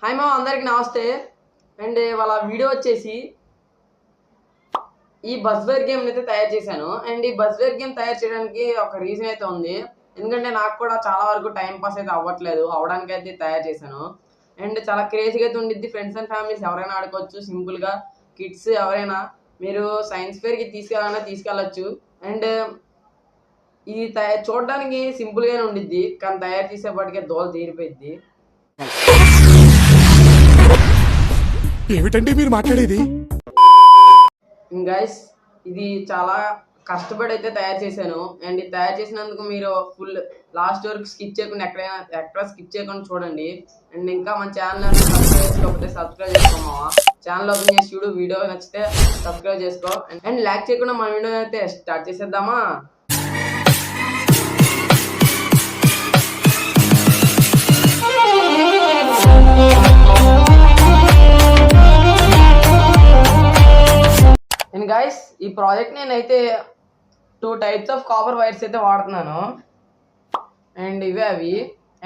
Hi మా అందరికి నమస్తే. అండ్ వాళ్ళ వీడియో వచ్చేసి ఈ బస్వేర్ గేమ్ అయితే తయారు చేశాను. అండ్ ఈ బస్వేర్ గేమ్ తయారు చేయడానికి ఒక రీజన్ అయితే ఉంది. ఎందుకంటే నాకు కూడా చాలా వరకు టైం పాస్ అయితే అవ్వట్లేదు, అవడానికి అయితే తయారు చేశాను. అండ్ చాలా క్రేజీగా అయితే ఉండిద్ది. ఫ్రెండ్స్ అండ్ ఫ్యామిలీస్ ఎవరైనా ఆడుకోవచ్చు, సింపుల్గా కిడ్స్ ఎవరైనా మీరు సైన్స్ ఫేర్కి తీసుకెళ్ళాలన్నా తీసుకెళ్ళచ్చు. అండ్ ఇది చూడడానికి సింపుల్గానే ఉండిద్ది, కానీ తయారు చేసేపటికే దోల తీరిపోయిద్ది. ఏమిటండి మీరు మాట్లాడేది? గైస్, ఇది చాలా కష్టపడి అయితే తయారు చేశాను. అండ్ ఇది తయారు చేసినందుకు మీరు ఫుల్ లాస్ట్ వరకు స్కిప్ చేయకుండా ఎక్కడ స్కిప్ చేయకుండా చూడండి. అండ్ ఇంకా మన ఛానల్ సబ్స్క్రైబ్ చేసుకోకపోతే సబ్స్క్రైబ్ చేసుకోమావా. ఛానల్ ఓపెన్ చేసి చూడు, వీడియో నచ్చితే సబ్స్క్రైబ్ చేసుకో. అండ్ లైక్ చేయకుండా మన వీడియో అయితే స్టార్ట్ చేసేద్దామా. అండ్ గైస్, ఈ ప్రాజెక్ట్ నేనైతే 2 టైప్స్ ఆఫ్ కాపర్ వైర్స్ అయితే వాడుతున్నాను. అండ్ ఇవే అవి.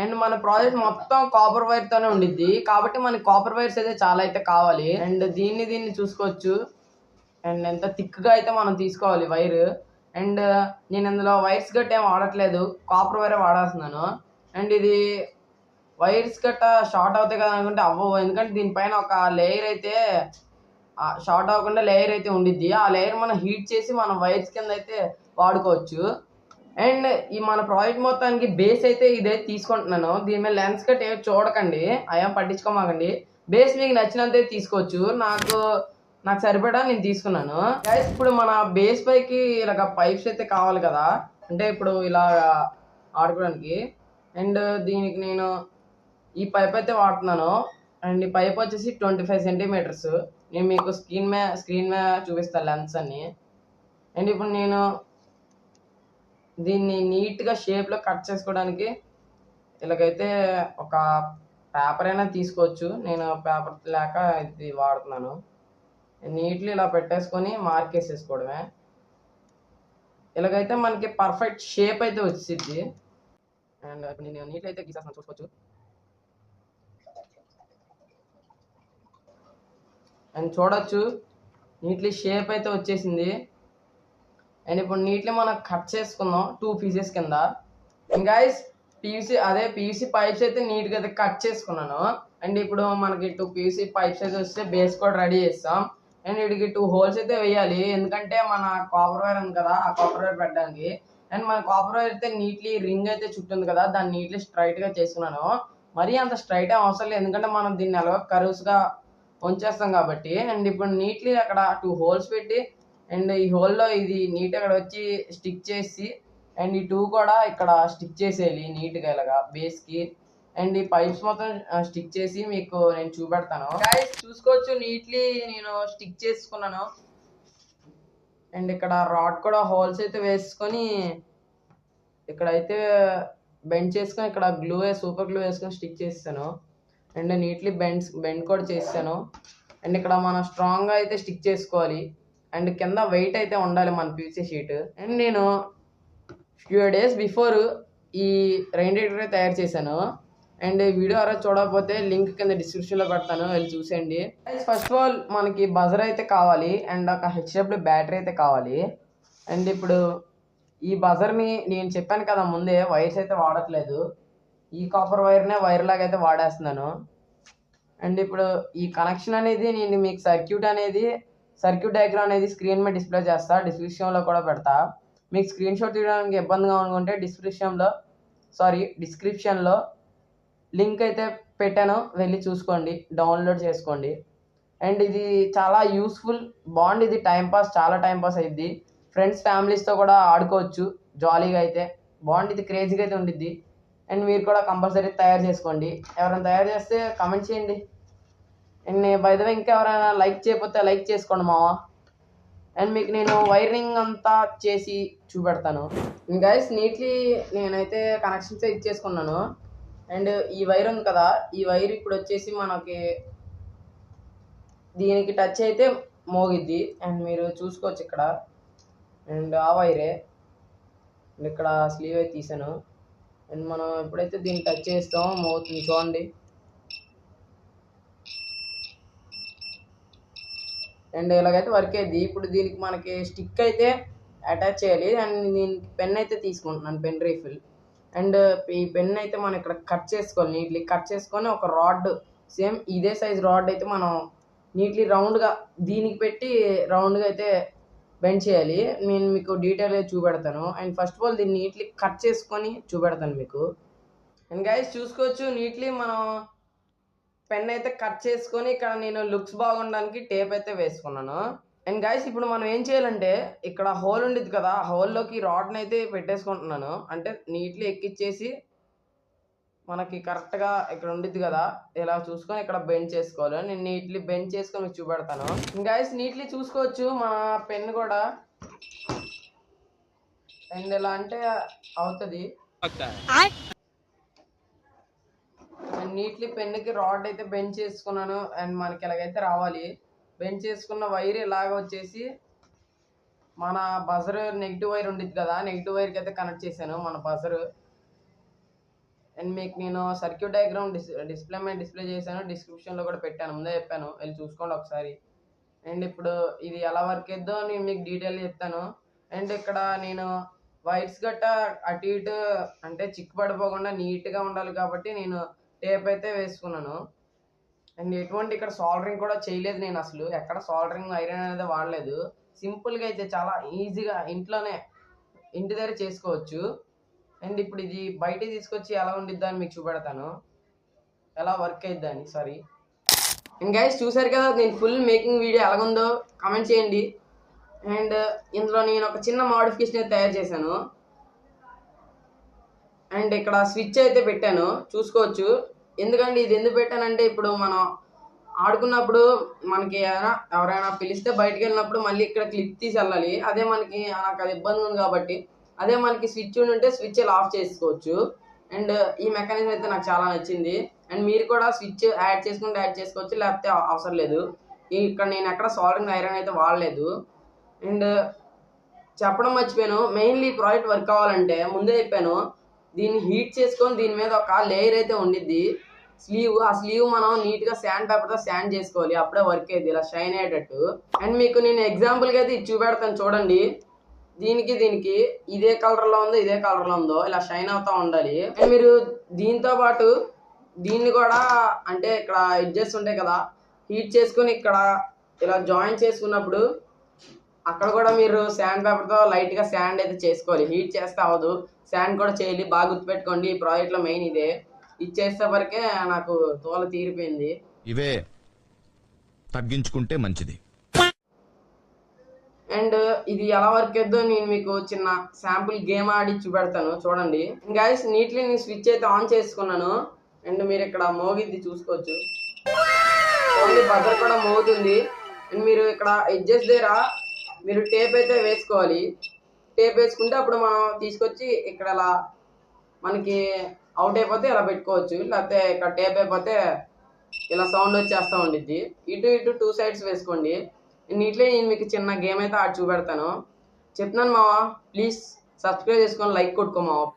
అండ్ మన ప్రాజెక్ట్ మొత్తం కాపర్ వైర్ తోనే ఉండిద్ది, కాబట్టి మనకి కాపర్ వైర్స్ అయితే చాలా అయితే కావాలి. అండ్ దీన్ని చూసుకోవచ్చు. అండ్ ఎంత థిక్గా అయితే మనం తీసుకోవాలి వైర్. అండ్ నేను ఇందులో వైర్స్ గట్ట ఏం వాడట్లేదు, కాపర్ వైరే వాడేస్తున్నాను. అండ్ ఇది వైర్స్ గట్ట షార్ట్ అవుతాయి కదా అనుకుంటే అవ్వవు, ఎందుకంటే దీనిపైన ఒక లేయర్ అయితే షార్ట్ అవ్వకుండా లేయర్ అయితే ఉండిద్ది. ఆ లేయర్ మనం హీట్ చేసి మనం వైర్స్ కింద అయితే వాడుకోవచ్చు. అండ్ ఈ మన ప్రాజెక్ట్ మొత్తానికి బేస్ అయితే ఇదైతే తీసుకుంటున్నాను. దీని మీద లెన్స్ కట్ ఏమి చూడకండి, అయ్యాం పట్టించుకోమాకండి. బేస్ మీకు నచ్చినంత తీసుకోవచ్చు. నాకు సరిపడా నేను తీసుకున్నాను. గైస్, ఇప్పుడు మన బేస్ పైకి ఇలాగ పైప్స్ అయితే కావాలి కదా, అంటే ఇప్పుడు ఇలా ఆడుకోవడానికి. అండ్ దీనికి నేను ఈ పైప్ అయితే వాడుతున్నాను. అండ్ ఈ పైప్ వచ్చేసి 25 సెంటీమీటర్స్. నేను మీకు స్క్రీన్ మీద చూపిస్తాను లెన్స్ అన్ని. అండ్ ఇప్పుడు నేను దీన్ని నీట్గా షేప్లో కట్ చేసుకోవడానికి ఇలాగైతే ఒక పేపర్ అయినా తీసుకోవచ్చు. నేను పేపర్ లేక ఇది వాడుతున్నాను. నీట్లీ ఇలా పెట్టేసుకొని మార్క్ వేసేసుకోవడమే. ఇలాగైతే మనకి పర్ఫెక్ట్ షేప్ అయితే వచ్చింది. అండ్ ఇప్పుడు నేను నీట్ అయితే గీసేస్తాను, చూసుకోవచ్చు. అండ్ చూడొచ్చు, నీట్లీ షేప్ అయితే వచ్చేసింది. అండ్ ఇప్పుడు నీట్లీ మనం కట్ చేసుకుందాం 2 పీసెస్ కింద. అండ్ గైస్, పీవీసీ పైప్స్ అయితే నీట్గా అయితే కట్ చేసుకున్నాను. అండ్ ఇప్పుడు మనకి 2 పీవీసీ పైప్స్ అయితే వస్తే బేస్ కూడా రెడీ చేస్తాం. అండ్ వీటికి 2 హోల్స్ అయితే వేయాలి, ఎందుకంటే మన కాపర్ వైర్ ఉంది కదా, ఆ కాపర్ వైర్ పెట్టడానికి. అండ్ మన కాపర్ వైర్ అయితే నీట్లీ రింగ్ అయితే చుట్టుంది కదా, దాన్ని నీట్లీ స్ట్రైట్గా చేసుకున్నాను. మరీ అంత స్ట్రైట్ అవసరం లేదు, ఎందుకంటే మనం దీన్ని ఎలాగో కర్వ్స్గా ఉంచేస్తాం కాబట్టి. అండ్ ఇప్పుడు నీట్లీ అక్కడ 2 హోల్స్ పెట్టి, అండ్ ఈ హోల్లో ఇది నీట్ అక్కడ వచ్చి స్టిక్ చేసి, అండ్ ఈ 2 కూడా ఇక్కడ స్టిక్ చేసేయాలి నీట్గా ఇలాగా బేస్కి. అండ్ ఈ పైప్స్ మొత్తం స్టిక్ చేసి మీకు నేను చూపెడతాను. గైస్, చూసుకోవచ్చు, నీట్లీ నేను స్టిక్ చేసుకున్నాను. అండ్ ఇక్కడ రాడ్ కూడా హోల్స్ అయితే వేసుకొని ఇక్కడైతే బెండ్ చేసుకొని ఇక్కడ సూపర్ గ్లూ వేసుకొని స్టిక్ చేస్తాను. అండ్ నీట్లీ బెండ్ కూడా చేస్తాను. అండ్ ఇక్కడ మనం స్ట్రాంగ్గా అయితే స్టిక్ చేసుకోవాలి. అండ్ కింద వెయిట్ అయితే ఉండాలి మన పీవీసీ షీట్. అండ్ నేను ఫ్యూ డేస్ బిఫోర్ ఈ రెయిన్ డిటెక్టర్ తయారు చేశాను. అండ్ వీడియో ఎవరైనా చూడకపోతే లింక్ కింద డిస్క్రిప్షన్లో పెడతాను, వెళ్ళి చూసేయండి. ఫస్ట్ ఆఫ్ ఆల్ మనకి బజర్ అయితే కావాలి, అండ్ ఒక హెచ్డబ్ల్యూ బ్యాటరీ అయితే కావాలి. అండ్ ఇప్పుడు ఈ బజర్ని నేను చెప్పాను కదా ముందే, వైర్స్ అయితే వాడట్లేదు, ఈ కాపర్ వైర్నే వైర్ లాగా అయితే వాడేస్తున్నాను. అండ్ ఇప్పుడు ఈ కనెక్షన్ అనేది నేను మీకు సర్క్యూట్ డయాగ్రామ్ అనేది స్క్రీన్ మీద డిస్ప్లే చేస్తా, డిస్క్రిప్షన్లో కూడా పెడతా. మీకు స్క్రీన్ షాట్ తీయడానికి ఇబ్బందిగా అనుకుంటే డిస్క్రిప్షన్లో లింక్ అయితే పెట్టాను, వెళ్ళి చూసుకోండి, డౌన్లోడ్ చేసుకోండి. అండ్ ఇది చాలా యూస్ఫుల్ బాండ్, ఇది చాలా టైంపాస్ అయ్యిద్ది. ఫ్రెండ్స్ ఫ్యామిలీస్తో కూడా ఆడుకోవచ్చు జాలీగా అయితే. బాండ్ ఇది క్రేజీగా అయితే ఉండిద్ది. అండ్ మీరు కూడా కంపల్సరీ తయారు చేసుకోండి. ఎవరైనా తయారు చేస్తే కామెంట్ చేయండి. అండ్ బై ద వే, ఇంకా ఎవరైనా లైక్ చేయకపోతే లైక్ చేసుకోండి మావా. అండ్ మీకు నేను వైరింగ్ అంతా చేసి చూపెడతాను. గైస్, నీట్లీ నేనైతే కనెక్షన్స్ ఇచ్చేసుకున్నాను. అండ్ ఈ వైర్ ఉంది కదా, ఈ వైర్ ఇప్పుడు వచ్చేసి మనకి దీనికి టచ్ అయితే మోగిద్ది. అండ్ మీరు చూసుకోవచ్చు ఇక్కడ. అండ్ ఆ వైరే. అండ్ ఇక్కడ స్లీవ్ అయితే తీసాను. అండ్ మనం ఎప్పుడైతే దీన్ని టచ్ చేస్తామో మోగుతుంది, చూడండి. అండ్ ఇలాగైతే వర్క్ అయ్యింది. ఇప్పుడు దీనికి మనకి స్టిక్ అయితే అటాచ్ చేయాలి. అండ్ దీనికి పెన్ అయితే తీసుకుంటున్నాను, పెన్ రీఫిల్. అండ్ ఈ పెన్ అయితే మనం ఇక్కడ కట్ చేసుకోవాలి. నీట్లీ కట్ చేసుకొని ఒక రాడ్, సేమ్ ఇదే సైజ్ రాడ్ అయితే మనం నీట్లీ రౌండ్గా దీనికి పెట్టి రౌండ్గా అయితే బెండ్ చేయాలి. నేను మీకు డీటెయిల్గా చూపెడతాను. అండ్ ఫస్ట్ ఆఫ్ ఆల్ దీన్ని నీట్లీ కట్ చేసుకొని చూపెడతాను మీకు. అండ్ గైస్ చూసుకోవచ్చు, నీట్లీ మనం పెన్ అయితే కట్ చేసుకొని ఇక్కడ నేను లుక్స్ బాగుండడానికి టేప్ అయితే వేసుకున్నాను. అండ్ గైస్ ఇప్పుడు మనం ఏం చేయాలంటే ఇక్కడ హోల్ ఉండిద్ది కదా, హోల్లోకి రాడ్ని అయితే పెట్టేసుకుంటున్నాను. అంటే నీట్లీ ఎక్కిచ్చేసి మనకి కరెక్ట్గా ఇక్కడ ఉండిద్ది కదా, ఇలా చూసుకొని ఇక్కడ బెండ్ చేసుకోవాలి. నేను నీట్లీ బెండ్ చేసుకొని మీకు చూపెడతాను. గైస్ నీట్లీ చూసుకోవచ్చు మన పెన్ కూడా. అండ్ ఎలా అంటే అవుతుంది. అండ్ నీట్లీ పెన్నుకి రాడ్ అయితే బెండ్ చేసుకున్నాను. అండ్ మనకి ఎలాగైతే రావాలి. బెండ్ చేసుకున్న వైర్ ఇలాగ వచ్చేసి మన బజర్ నెగిటివ్ వైర్ ఉండిద్ది కదా, నెగిటివ్ వైర్కి అయితే కనెక్ట్ చేశాను మన బజర్. అండ్ మీకు నేను సర్క్యూట్ డయాగ్రామ్ డిస్ప్లే చేశాను, డిస్క్రిప్షన్లో కూడా పెట్టాను, ముందే చెప్పాను, వెళ్ళి చూసుకోండి ఒకసారి. అండ్ ఇప్పుడు ఇది ఎలా వర్క్ అవుతుందో నేను మీకు డీటెయిల్ చెప్తాను. అండ్ ఇక్కడ నేను వైర్స్ గట్ట అటు ఇటు అంటే చిక్కు పడిపోకుండా నీట్గా ఉండాలి కాబట్టి నేను టేప్ అయితే వేసుకున్నాను. అండ్ ఎటువంటి ఇక్కడ సాల్డరింగ్ కూడా చేయలేదు, నేను అసలు ఎక్కడ సాల్డరింగ్ ఐరన్ అనేది వాడలేదు. సింపుల్గా అయితే చాలా ఈజీగా ఇంట్లోనే ఇంటి దగ్గర చేసుకోవచ్చు. అండ్ ఇప్పుడు ఇది బయట తీసుకొచ్చి ఎలా ఉండిద్దా అని మీకు చూపెడతాను, ఎలా వర్క్ అయిద్దని. సారీ. అండ్ గైస్ చూసారు కదా నేను ఫుల్ మేకింగ్ వీడియో ఎలాగుందో కామెంట్ చేయండి. అండ్ ఇందులో నేను ఒక చిన్న మోడిఫికేషన్ అయితే తయారు చేశాను. అండ్ ఇక్కడ స్విచ్ అయితే పెట్టాను చూసుకోవచ్చు. ఎందుకంటే ఇది ఎందుకు పెట్టానంటే ఇప్పుడు మనం ఆడుకున్నప్పుడు మనకి ఎవరైనా పిలిస్తే బయటకు వెళ్ళినప్పుడు మళ్ళీ ఇక్కడ క్లిప్ తీసి వెళ్ళాలి. అదే మనకి నాకు అది ఇబ్బంది ఉంది కాబట్టి అదే మనకి స్విచ్ ఉంటే స్విచ్ ఇలా ఆఫ్ చేసుకోవచ్చు. అండ్ ఈ మెకానిజం అయితే నాకు చాలా నచ్చింది. అండ్ మీరు కూడా స్విచ్ యాడ్ చేసుకోవచ్చు, లేకపోతే అవసరం లేదు. ఇక్కడ నేను ఎక్కడ సాల్డరింగ్ ఐరన్ అయితే వాడలేదు. అండ్ చెప్పడం మర్చిపోయాను, మెయిన్లీ ఈ ప్రాజెక్ట్ వర్క్ అవ్వాలంటే ముందే చెప్పాను, దీన్ని హీట్ చేసుకొని దీని మీద ఒక లేయర్ అయితే ఉండిద్ది స్లీవ్. ఆ స్లీవ్ మనం నీట్గా శాండ్ పేపర్తో శాండ్ చేసుకోవాలి, అప్పుడే వర్క్ అయ్యింది ఇలా షైన్ అయ్యేటట్టు. అండ్ మీకు నేను ఎగ్జాంపుల్గా అయితే ఇది చూపెడతాను చూడండి. దీనికి ఇదే కలర్లో ఉందో ఇదే కలర్లో ఉందో ఇలా షైన్ అవుతూ ఉండాలి. అండ్ మీరు దీంతో పాటు దీన్ని కూడా అంటే ఇక్కడ ఎడ్జెస్ ఉంటాయి కదా, హీట్ చేసుకుని ఇక్కడ ఇలా జాయిన్ చేసుకున్నప్పుడు అక్కడ కూడా మీరు శాండ్ పేపర్తో లైట్గా శాండ్ అయితే చేసుకోవాలి. హీట్ చేస్తే అవ్వదు, శాండ్ కూడా చేయాలి. బాగా గుర్తుపెట్టుకోండి, ఈ ప్రాజెక్ట్లో మెయిన్ ఇదే. ఇది చేసే వరకే నాకు తోల తీరిపోయింది. ఇవే తగ్గించుకుంటే మంచిది. అండ్ ఇది ఎలా వర్క్ అవుతుందో నేను మీకు చిన్న శాంపుల్ గేమ్ ఆడి చూపెడతాను చూడండి. గైస్ నీట్లీ నేను స్విచ్ అయితే ఆన్ చేసుకున్నాను. అండ్ మీరు ఇక్కడ మోగిద్ది చూసుకోవచ్చు, ఓన్లీ బజర్ కూడా మోగుతుంది. అండ్ మీరు ఇక్కడ ఎడ్జెస్ దగ్గర మీరు టేప్ అయితే వేసుకోవాలి. టేప్ వేసుకుంటే అప్పుడు మనం తీసుకొచ్చి ఇక్కడ ఇలా మనకి అవుట్ అయిపోతే ఇలా పెట్టుకోవచ్చు, లేకపోతే ఇక్కడ టేప్ అయిపోతే ఇలా సౌండ్ వచ్చేస్తూ ఉండిద్ది. ఇటు 2 సైడ్స్ వేసుకోండి. నీట్లీ నేను మీకు చిన్న గేమ్ అయితే ఆడి చూపెడతాను. చెప్తున్నాను మావా, ప్లీజ్ సబ్స్క్రైబ్ చేసుకొని లైక్ కొట్టుకో మావా.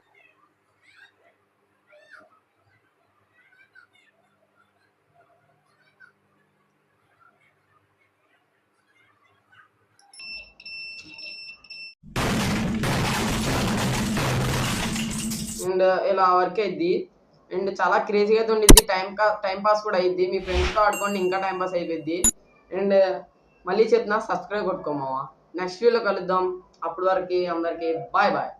అండ్ ఇలా వర్క్ అయ్యిద్ది. అండ్ చాలా క్రేజీగా అయితే ఉండిద్ది, టైం పాస్ కూడా అయ్యిద్ది. మీ ఫ్రెండ్స్తో ఆడుకోండి, ఇంకా టైం పాస్ అయిపోద్ది. అండ్ మళ్ళీ చెప్తున్నా, సబ్స్క్రైబ్ కొట్టుకోమావా. నెక్స్ట్ వీడియోలో కలుద్దాం. అప్పటి వరకు అందరికీ బాయ్ బాయ్.